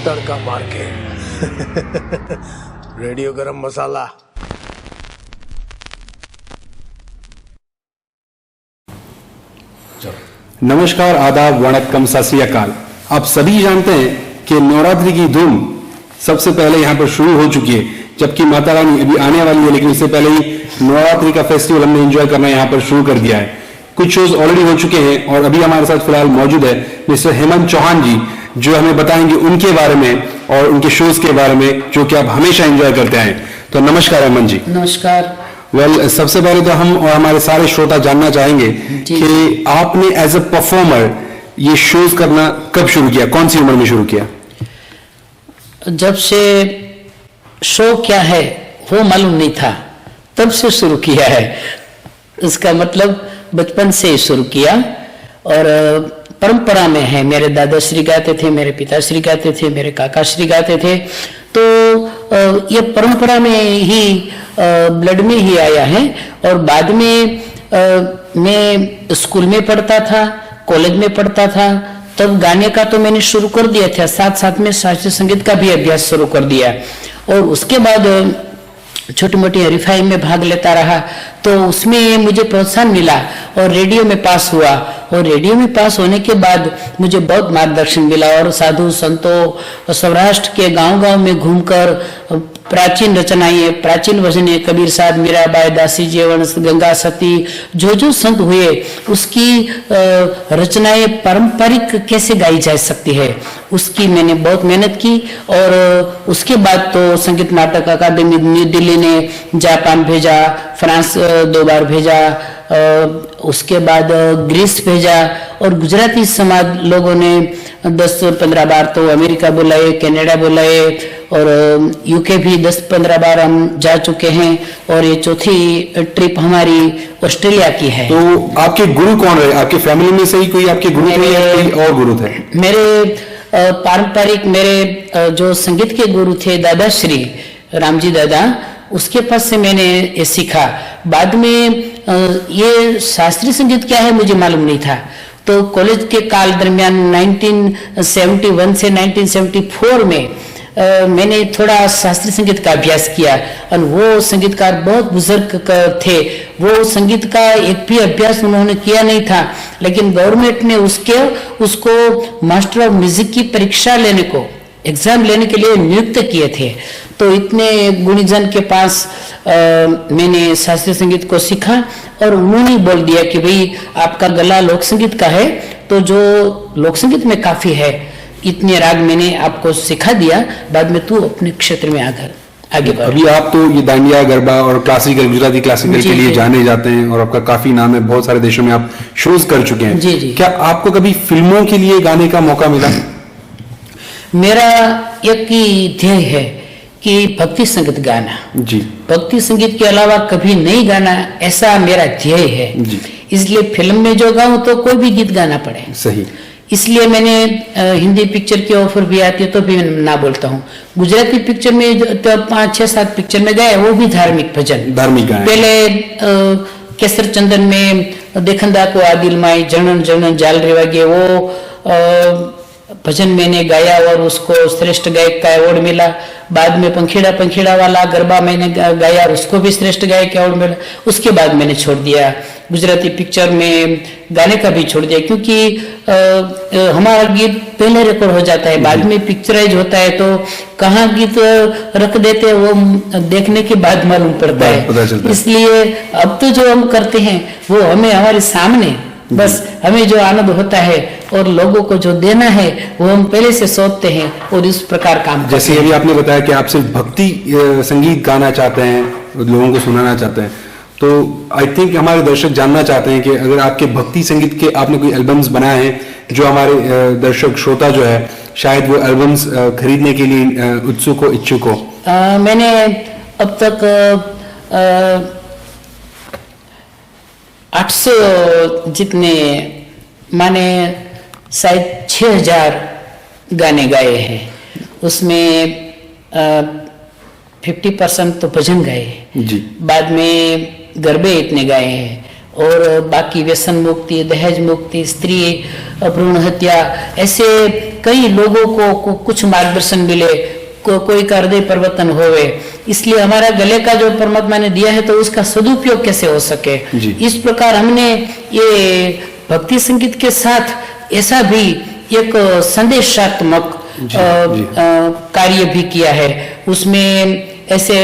तड़का मार के रेडियो गरम मसाला। नमस्कार, आदाब, वणक्कम, सत श्री अकाल। आप सभी जानते हैं कि नवरात्रि की धूम सबसे पहले यहाँ पर शुरू हो चुकी है, जबकि माता रानी अभी आने वाली है, लेकिन इससे पहले ही नवरात्रि का फेस्टिवल हमने एंजॉय करना यहाँ पर शुरू कर दिया है। कुछ शोज ऑलरेडी हो चुके हैं और अभी हमारे साथ फिलहाल मौजूद है मिस्टर हेमंत चौहान जी, जो हमें बताएंगे उनके बारे में और उनके शोज के बारे में जो कि आप हमेशा एंजॉय करते हैं। तो नमस्कार हेमंत जी। नमस्कार। सबसे पहले तो हम और हमारे सारे श्रोता जानना चाहेंगे कि आपने एज अ परफॉर्मर ये शोज करना कब शुरू किया, कौन सी उम्र में शुरू किया? जब से शो क्या है वो मालूम नहीं था, तब से शुरू किया है। इसका मतलब बचपन से ही शुरू किया और परंपरा में है। मेरे दादाश्री गाते थे, मेरे पिताश्री गाते थे, मेरे काकाश्री गाते थे, तो ये परंपरा में ही ब्लड में ही आया है। और बाद में मैं स्कूल में पढ़ता था, कॉलेज में पढ़ता था, तब गाने का तो मैंने शुरू कर दिया था, साथ साथ में शास्त्रीय संगीत का भी अभ्यास शुरू कर दिया। और उसके बाद छोटी मोटी हरीफाई में भाग लेता रहा, तो उसमें मुझे प्रोत्साहन मिला और रेडियो में पास हुआ। और रेडियो में पास होने के बाद मुझे बहुत मार्गदर्शन मिला और साधु संतों सौराष्ट्र के गांव-गांव में घूमकर प्राचीन रचनाएं, प्राचीन भजनें, कबीर साहब, मीराबाई, दासी जीवंश, गंगा सती, जो संत हुए उसकी रचनाएं पारंपरिक कैसे गाई जा सकती है, उसकी मैंने बहुत मेहनत की। और उसके बाद तो संगीत नाटक अकादमी न्यू दिल्ली ने जापान भेजा, फ्रांस 2 बार भेजा, उसके बाद ग्रीस भेजा, और गुजराती समाज लोगों ने 10-15 बार तो अमेरिका बुलाए, कनाडा बुलाए, और यूके भी 10-15 बार हम जा चुके हैं। और ये चौथी ट्रिप हमारी ऑस्ट्रेलिया की है। तो आपके गुरु कौन रहे? आपके फैमिली में से ही कोई आपके गुरु थे या कोई और गुरु थे? मेरे पारंपरिक मेरे जो संगीत के गुरु थे दादाश्री रामजी दादा, उसके पास से मैंने ये सीखा। बाद में ये शास्त्रीय संगीत क्या है मुझे मालूम नहीं था, तो कॉलेज के काल दरमियान 1971 से 1974 में मैंने थोड़ा शास्त्रीय संगीत का अभ्यास किया। और वो संगीतकार बहुत बुजुर्ग थे, वो संगीत का एक भी अभ्यास उन्होंने किया नहीं था, लेकिन गवर्नमेंट ने उसको मास्टर ऑफ म्यूजिक की परीक्षा लेने को, एग्जाम लेने के लिए नियुक्त किए थे। तो इतने गुणीजन के पास मैंने शास्त्रीय संगीत को सीखा और उन्होंने बोल दिया कि भाई आपका गला लोक संगीत का है, तो जो लोक संगीत में काफी है, इतने राग मैंने आपको सिखा दिया, बाद में तू अपने क्षेत्र में आगे बढ़। अभी आप तो ये दांडिया, गरबा और क्लासिकल, गुजराती क्लासिकल के लिए जाने जाते हैं और आपका काफी नाम है, बहुत सारे देशों में आप शोज कर चुके हैं। जी। क्या आपको कभी फिल्मों के लिए गाने का मौका मिला? मेरा एक ही ध्येय है कि भक्ति संगीत गाना जी, भक्ति संगीत के अलावा कभी नहीं गाना, ऐसा मेरा ध्येय है जी। इसलिए फिल्म में जो गाऊं तो कोई भी गीत गाना पड़े। सही। इसलिए मैंने हिंदी पिक्चर की ऑफर भी आती है तो भी ना बोलता हूँ। गुजराती पिक्चर में तो 5-6-7 पिक्चर में गए, वो भी धार्मिक भजन, धार्मिक गाने। पहले केसर चंदन में देखंदा को आदिल माई जनन जनन जाल रेवागे, वो भजन मैंने गाया और उसको श्रेष्ठ गायक का अवार्ड मिला। बाद में पंखीड़ा वाला गरबा मैंने गाया और उसको भी श्रेष्ठ गायक का अवार्ड मिला। उसके बाद मैंने छोड़ दिया, गुजराती पिक्चर में गाने का भी छोड़ दिया, क्योंकि हमारा गीत पहले रिकॉर्ड हो जाता है, बाद में पिक्चराइज होता है, तो कहाँ गीत रख देते हैं वो देखने के बाद मालूम पड़ता है। इसलिए अब तो जो हम करते हैं वो हमें हमारे सामने, बस हमें जो आनंद होता है और लोगों को जो देना है वो हम पहले से सोचते हैं और इस प्रकार काम। जैसे अभी आपने बताया कि आप सिर्फ भक्ति संगीत गाना चाहते हैं, लोगों को सुनाना चाहते हैं, तो आई थिंक हमारे दर्शक जानना चाहते हैं कि अगर आपके भक्ति संगीत के आपने कोई एल्बम्स बनाए हैं, जो हमारे दर्शक श्रोता जो है शायद वो एल्बम्स खरीदने के लिए उत्सुक हो, इच्छुक हो। मैंने अब तक 800 जितने, माने शायद 6000 गाने गाए हैं। उसमें 50% तो भजन गाए जी। बाद में गरबे इतने गाए हैं और बाकी व्यसन मुक्ति, दहेज मुक्ति, स्त्री भ्रूण हत्या, ऐसे कई लोगों को कुछ मार्गदर्शन मिले, कोई का हृदय परिवर्तन होवे। इसलिए हमारा गले का जो परमात्मा ने दिया है तो उसका सदुपयोग कैसे हो सके, इस प्रकार हमने ये भक्ति संगीत के साथ ऐसा भी एक संदेशात्मक कार्य भी किया है। उसमें ऐसे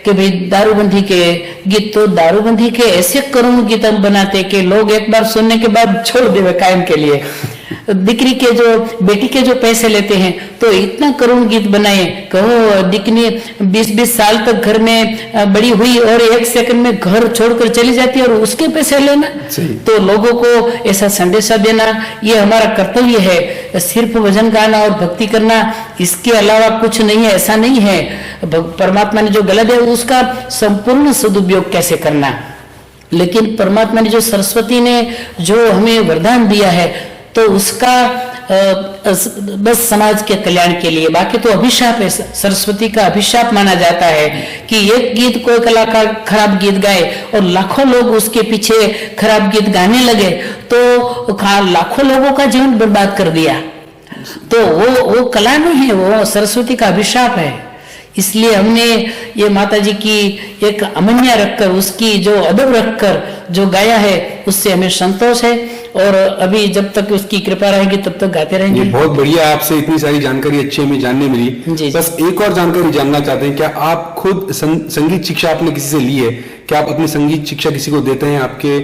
कि भाई दारूबंदी के गीत, तो दारूबंदी के ऐसे करुण गीत हम बनाते कि लोग एक बार सुनने के बाद छोड़ देवे कायम के लिए। दिकरी के जो बेटी के जो पैसे लेते हैं तो इतना करुण गीत बनाए, कहो दिकनी 20-20 साल तक घर में बड़ी हुई और 1 सेकंड में घर छोड़कर चली जाती है और उसके पैसे लेना। तो लोगों को ऐसा संदेशा देना ये हमारा कर्तव्य है। सिर्फ भजन गाना और भक्ति करना, इसके अलावा कुछ नहीं है, ऐसा नहीं है। परमात्मा ने जो गला दिया उसका संपूर्ण सदुपयोग कैसे करना। लेकिन परमात्मा ने जो सरस्वती ने जो हमें वरदान दिया है तो उसका बस समाज के कल्याण के लिए, बाकी तो अभिशाप है। सरस्वती का अभिशाप माना जाता है कि एक गीत कोई कलाकार खराब गीत गाए और लाखों लोग उसके पीछे खराब गीत गाने लगे तो लाखों लोगों का जीवन बर्बाद कर दिया। तो वो कला नहीं है, वो सरस्वती का अभिशाप है। इसलिए हमने ये माता जी की एक अमन्या रखकर, उसकी जो अदब रखकर जो गाया है उससे हमें संतोष है और अभी जब तक उसकी कृपा रहेगी तब तक गाते रहेंगे। बहुत बढ़िया, आपसे इतनी सारी जानकारी अच्छी हमें जानने मिली। बस एक और जानकारी जानना चाहते हैं, क्या आप खुद संगीत शिक्षा आपने किसी से ली है? क्या आप अपनी संगीत शिक्षा किसी को देते हैं? आपके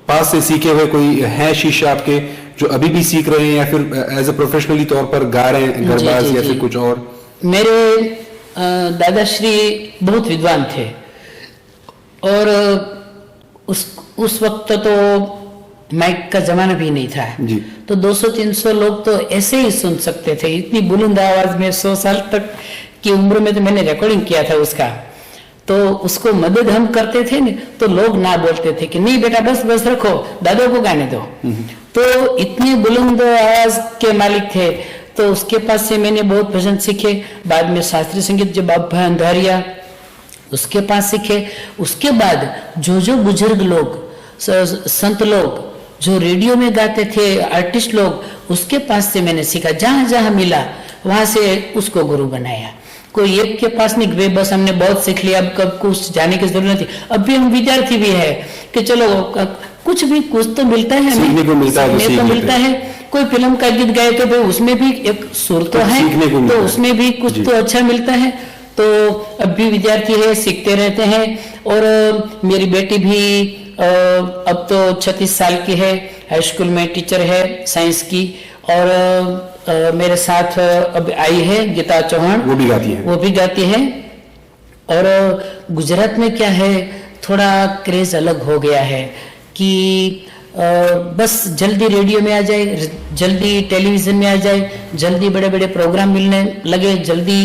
पास से सीखे हुए कोई है शिष्य आपके जो अभी भी सीख रहे हैं या फिर एज ए प्रोफेशनली तौर पर गा रहे हैं गरबाज या फिर कुछ और? मेरे दादाश्री बहुत विद्वान थे और उस वक्त तो माइक का जमाना भी नहीं था जी। तो 200-300 लोग तो ऐसे ही सुन सकते थे। इतनी बुलंद आवाज में 100 साल तक की उम्र में तो मैंने रिकॉर्डिंग किया था उसका। तो उसको मदद हम करते थे न, तो लोग ना बोलते थे कि नहीं बेटा बस रखो, दादा को गाने दो। तो इतनी बुलंद आवाज के मालिक थे। तो उसके पास से मैंने बहुत भजन सीखे। बाद में शास्त्रीय संगीत जब बाबा अंधारिया उसके पास सीखे। उसके बाद जो बुजुर्ग लोग, संत लोग जो रेडियो में गाते थे, आर्टिस्ट लोग, उसके पास से मैंने सीखा। जहां जहां मिला वहां से उसको गुरु बनाया। कोई एक के पास नहीं, वे बस हमने बहुत सीख लिया, अब कब कुछ जाने की जरूरत नहीं। अब भी हम विद्यार्थी भी है कि चलो कुछ भी कुछ तो मिलता है, सीखने को मिलता है। कोई फिल्म का गीत गाए तो भाई उसमें भी एक सुर तो है, तो उसमें भी कुछ तो अच्छा मिलता है। तो अब भी विद्यार्थी है, सीखते रहते हैं। और मेरी बेटी भी अब तो 36 साल की है, हाई स्कूल में टीचर है साइंस की। और मेरे साथ अब आई है गीता चौहान, वो भी गाती है। और गुजरात में क्या है, थोड़ा क्रेज अलग हो गया है कि बस जल्दी रेडियो में आ जाए, जल्दी टेलीविजन में आ जाए, जल्दी बड़े बड़े प्रोग्राम मिलने लगे, जल्दी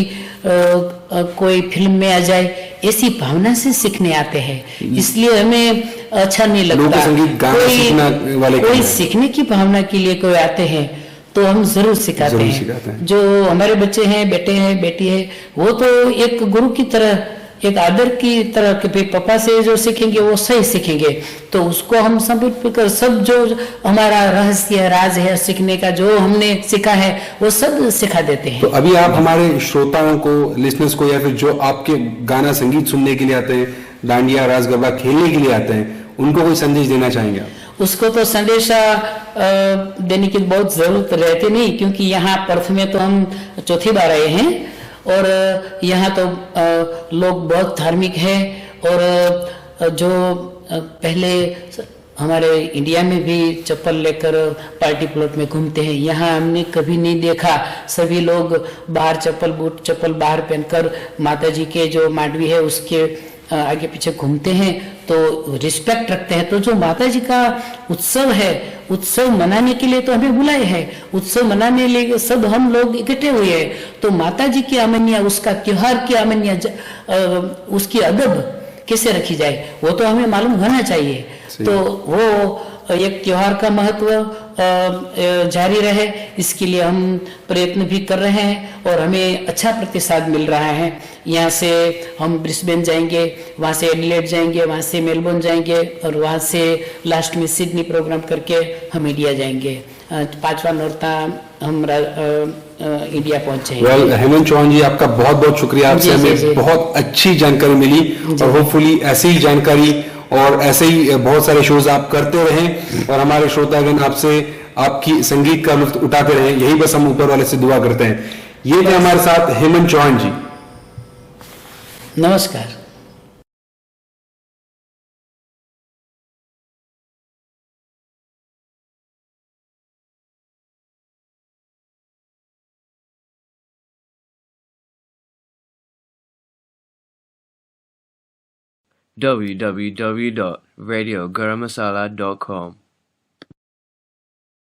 कोई फिल्म में आ जाए, ऐसी भावना से सीखने आते हैं। इसलिए हमें अच्छा नहीं लगता। कोई सीखने की भावना के लिए कोई आते हैं तो हम जरूर सिखाते हैं। जो हमारे बच्चे हैं, बेटे हैं, बेटी है, वो तो एक गुरु की तरह, एक आदर की तरह कि भाई पापा से जो सीखेंगे वो सही सीखेंगे। तो उसको हम सब जो हमारा रहस्य राज है सीखने का, जो हमने सीखा है वो सब सिखा देते हैं। तो अभी आप हमारे श्रोताओं को, लिसनर्स को, या फिर जो आपके गाना संगीत सुनने के लिए आते हैं, डांडिया रास गरबा खेलने के लिए आते हैं, उनको कोई संदेश देना चाहेंगे आप? उसको तो संदेशा देने की बहुत जरूरत रहती नहीं, क्योंकि यहाँ पर्थ में तो हम चौथी बार आए हैं और यहाँ तो लोग बहुत धार्मिक है। और जो पहले हमारे इंडिया में भी चप्पल लेकर पार्टी प्लॉट में घूमते हैं, यहाँ हमने कभी नहीं देखा। सभी लोग बाहर बूट चप्पल बाहर पहनकर माता जी के जो मांडवी है उसके आगे पीछे घूमते हैं, तो रिस्पेक्ट रखते हैं। तो जो माता जी का उत्सव है, उत्सव मनाने के लिए तो हमें बुलाए हैं, उत्सव मनाने लिए सब हम लोग इकट्ठे हुए हैं। तो माता जी की अमन्या, उसका त्योहार की अमन्या, उसकी अदब कैसे रखी जाए वो तो हमें मालूम होना चाहिए। तो वो एक त्योहार का महत्व जारी रहे, इसके लिए हम प्रयत्न भी कर रहे हैं और हमें अच्छा प्रतिसाद मिल रहा है। यहाँ से हम ब्रिस्बेन जाएंगे, वहाँ से एडिलेड जाएंगे, वहाँ से मेलबोर्न जाएंगे और वहाँ से लास्ट में सिडनी प्रोग्राम करके हम इंडिया जाएंगे। 5वां नौरता हम इंडिया पहुंचे। वेल हेमंत चौहान जी, आपका बहुत बहुत शुक्रिया। आपसे हमें बहुत अच्छी जानकारी मिली और होपफुली ऐसी ही जानकारी और ऐसे ही बहुत सारे शोज आप करते रहें और हमारे श्रोतागण आपसे आपकी संगीत का लुत्फ उठाते रहें, यही बस हम ऊपर वाले से दुआ करते हैं। ये थे हमारे साथ हेमंत चौहान जी। नमस्कार। www.radiogaramasala.com